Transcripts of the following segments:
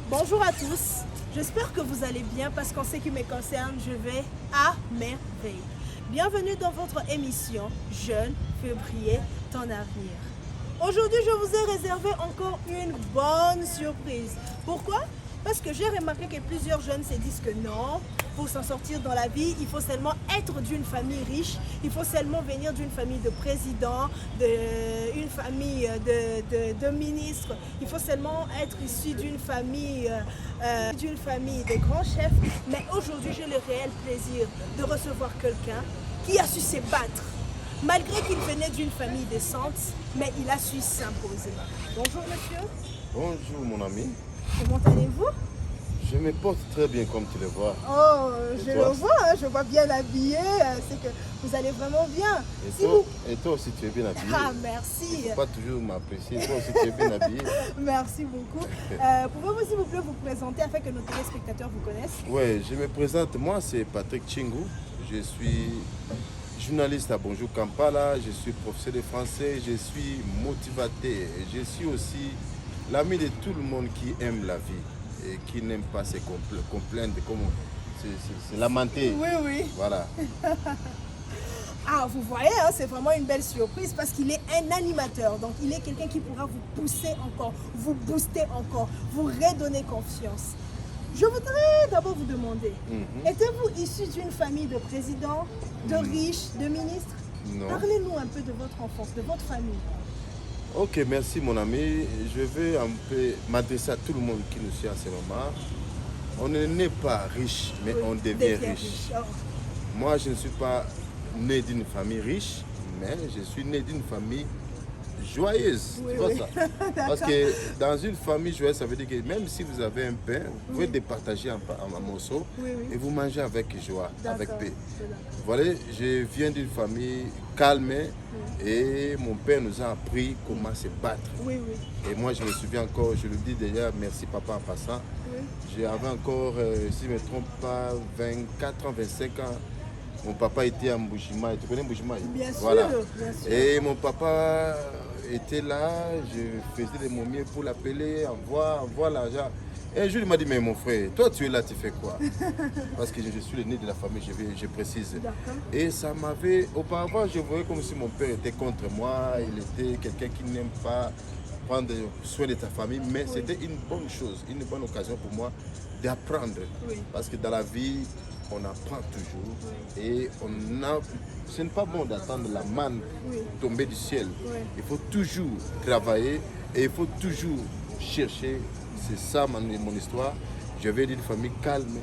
Bonjour à tous, j'espère que vous allez bien parce qu'en ce qui me concerne, je vais à merveille. Bienvenue dans votre émission Jeune, feu briller ton avenir. Aujourd'hui, je vous ai réservé encore une bonne surprise. Pourquoi? Parce que j'ai remarqué que plusieurs jeunes se disent que non, pour s'en sortir dans la vie, il faut seulement être d'une famille riche, il faut seulement venir d'une famille de présidents, d'une famille de ministres, il faut seulement être issu d'une famille de grands chefs. Mais aujourd'hui, j'ai le réel plaisir de recevoir quelqu'un qui a su se battre. Malgré qu'il venait d'une famille décente, mais il a su s'imposer. Bonjour monsieur. Bonjour mon ami. Comment allez-vous? Je me porte très bien comme tu le vois. Oh, je le vois, hein, je vois bien habillé, c'est que vous allez vraiment bien. Et toi aussi tu es bien habillé. Ah, merci. Il ne faut pas toujours m'apprécier, toi aussi tu es bien habillé. Merci beaucoup. Pouvez-vous s'il vous plaît vous présenter afin que nos téléspectateurs vous connaissent? Oui, je me présente, moi c'est Patrick Tchingou. Je suis journaliste à Bonjour Kampala, je suis professeur de français, je suis motivateur. Je suis aussi l'ami de tout le monde qui aime la vie et qui n'aime pas se complaindre, comme se lamenter. Oui, oui. Voilà. Ah, vous voyez, hein, c'est vraiment une belle surprise parce qu'il est un animateur. Donc, il est quelqu'un qui pourra vous pousser encore, vous booster encore, vous redonner confiance. Je voudrais d'abord vous demander, êtes-vous issu d'une famille de présidents, de riches, de ministres? Non. Parlez-nous un peu de votre enfance, de votre famille. Ok, merci mon ami. Je vais un peu m'adresser à tout le monde qui nous suit à ce moment. On n'est pas riche, mais Oui, on devient riche. riche. Oh. Moi, je ne suis pas né d'une famille riche, mais je suis né d'une famille joyeuse. Oui, tu vois oui. ça? Parce que dans une famille joyeuse, ça veut dire que même si vous avez un pain, vous pouvez départager un morceau Oui, oui. et vous mangez avec joie, avec D'accord, paix. c'est d'accord. Voilà, je viens d'une famille calme et mon père nous a appris comment se battre. Oui, oui. Et moi, je me souviens encore, je le dis déjà, merci papa en passant. Oui. J'avais encore, si je ne me trompe pas, 24 ans, 25 ans. Mon papa était à Mbujimaï. Tu connais Mbujimaï? Bien sûr, Voilà. bien sûr. Et mon papa était là, je faisais de mon mieux pour l'appeler, envoie l'argent. Et un jour, il m'a dit, mais mon frère, toi tu es là, tu fais quoi? Parce que je suis le né de la famille, je précise. D'accord. Et ça m'avait... Auparavant, je voyais comme si mon père était contre moi, il était quelqu'un qui n'aime pas prendre soin de ta famille, mais c'était une bonne chose, une bonne occasion pour moi d'apprendre. Oui. Parce que dans la vie, on apprend toujours et ce n'est pas bon d'attendre la manne tomber du ciel. Oui. Il faut toujours travailler et il faut toujours chercher. C'est ça mon histoire. Je viens d'une famille calme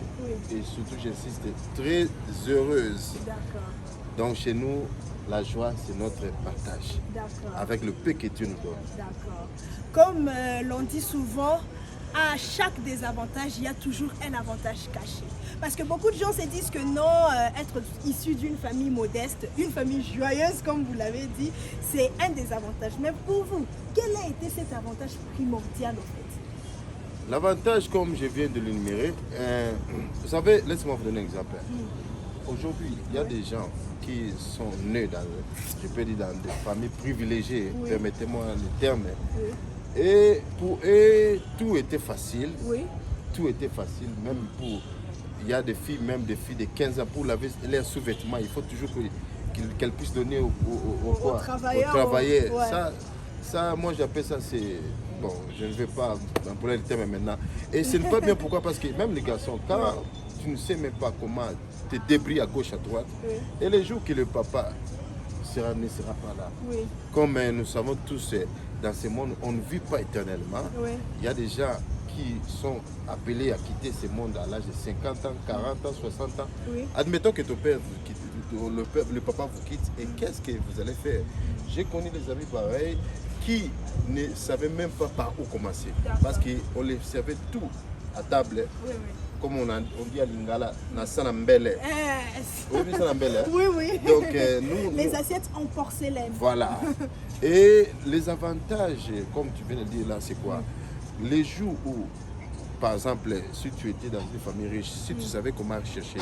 et surtout, j'insiste, très heureuse. D'accord. Donc chez nous, la joie, c'est notre partage. D'accord. Avec le peu que tu nous donnes. D'accord. Comme l'on dit souvent, à chaque désavantage, il y a toujours un avantage caché. Parce que beaucoup de gens se disent que non, être issu d'une famille modeste, une famille joyeuse, comme vous l'avez dit, c'est un désavantage. Mais pour vous, quel a été cet avantage primordial en fait? L'avantage, comme je viens de l'énumérer, vous savez, laissez-moi vous donner un exemple. Aujourd'hui, il y a des gens qui sont nés dans, je peux dire, dans des familles privilégiées, permettez-moi le terme. Et pour eux, tout était facile. Oui. Tout était facile, même pour... Il y a des filles, même des filles de 15 ans, pour laver leurs sous-vêtements, il faut toujours qu'elles puissent donner aux travailleurs. Ouais. Ça, moi j'appelle ça, c'est... Bon, je ne vais pas employer le terme maintenant. Et ce n'est pas bien, pourquoi? Parce que même les garçons, quand tu ne sais même pas comment te débrouiller à gauche, à droite, et les jours que le papa ne sera pas là, comme nous savons tous, dans ce monde, on ne vit pas éternellement. Il y a des gens qui sont appelés à quitter ce monde à l'âge de 50 ans, 40 ans, 60 ans. Admettons que ton père vous quitte, le papa vous quitte, et qu'est-ce que vous allez faire? J'ai connu des amis pareils qui ne savaient même pas par où commencer. Parce qu'on les servait tout à table. Comme on dit à Lingala, na sanambele. Oui, sanambele. Oui, oui. Donc, les assiettes en porcelaine. Voilà. Et les avantages, comme tu viens de dire là, c'est quoi? Les jours où, par exemple, si tu étais dans une famille riche, si tu savais comment chercher,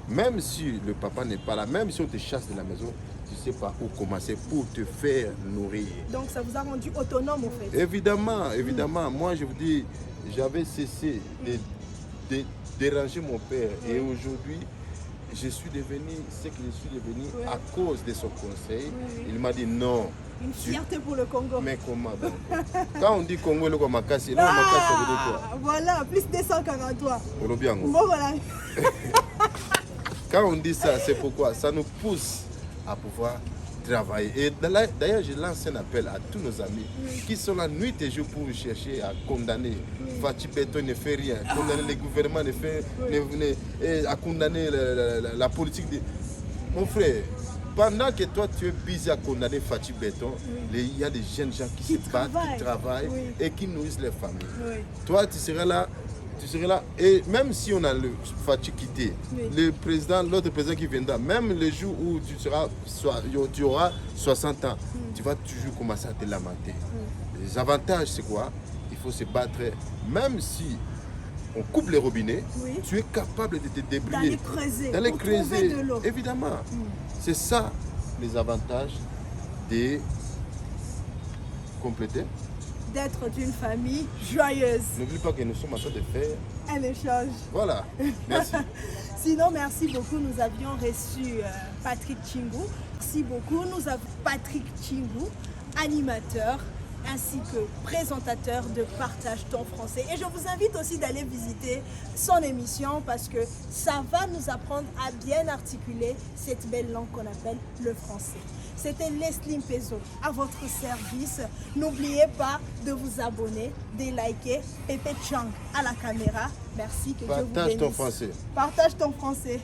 même si le papa n'est pas là, même si on te chasse de la maison, tu ne sais pas où commencer pour te faire nourrir. Donc ça vous a rendu autonome en fait. Évidemment, évidemment. Moi, je vous dis, j'avais cessé de déranger mon père. Et aujourd'hui, je suis devenu ce que je suis devenu à cause de son conseil. Il m'a dit non. Une fierté pour le Congo. Mais comment donc? Quand on dit Congo, le Makassi, ça veut dire quoi? Voilà, plus 243. Voilà. Quand on dit ça, c'est pourquoi ça nous pousse à pouvoir travailler. Et d'ailleurs, je lance un appel à tous nos amis qui sont là nuit et jour pour chercher à condamner. Fachi Beton ne fait rien, condamner le gouvernement ne fait à condamner la politique. Mon frère, pendant que toi tu es busy à condamner Fachi Beton, il y a des jeunes gens qui se battent, qui travaillent et qui nourrissent les familles. Toi, tu seras là. Et même si on a le Fachi quitté, l'autre président qui viendra, même le jour où tu auras 60 ans, tu vas toujours commencer à te lamenter. Les avantages, c'est quoi? Il faut se battre, même si on coupe les robinets, tu es capable de te débrouiller. D'aller creuser. De l'eau. Évidemment. C'est ça les avantages de compléter. D'être d'une famille joyeuse. N'oublie pas que nous sommes en train de faire un échange. Voilà, merci. Sinon, merci beaucoup. Nous avions reçu Patrick Tchingou. Merci beaucoup. Nous avons Patrick Tchingou, animateur ainsi que présentateur de Partage ton français. Et je vous invite aussi d'aller visiter son émission parce que ça va nous apprendre à bien articuler cette belle langue qu'on appelle le français. C'était Leslie Mpezo à votre service. N'oubliez pas de vous abonner, de liker. Pépé Chang à la caméra. Merci, que Dieu vous bénisse. Partage ton français. Partage ton français.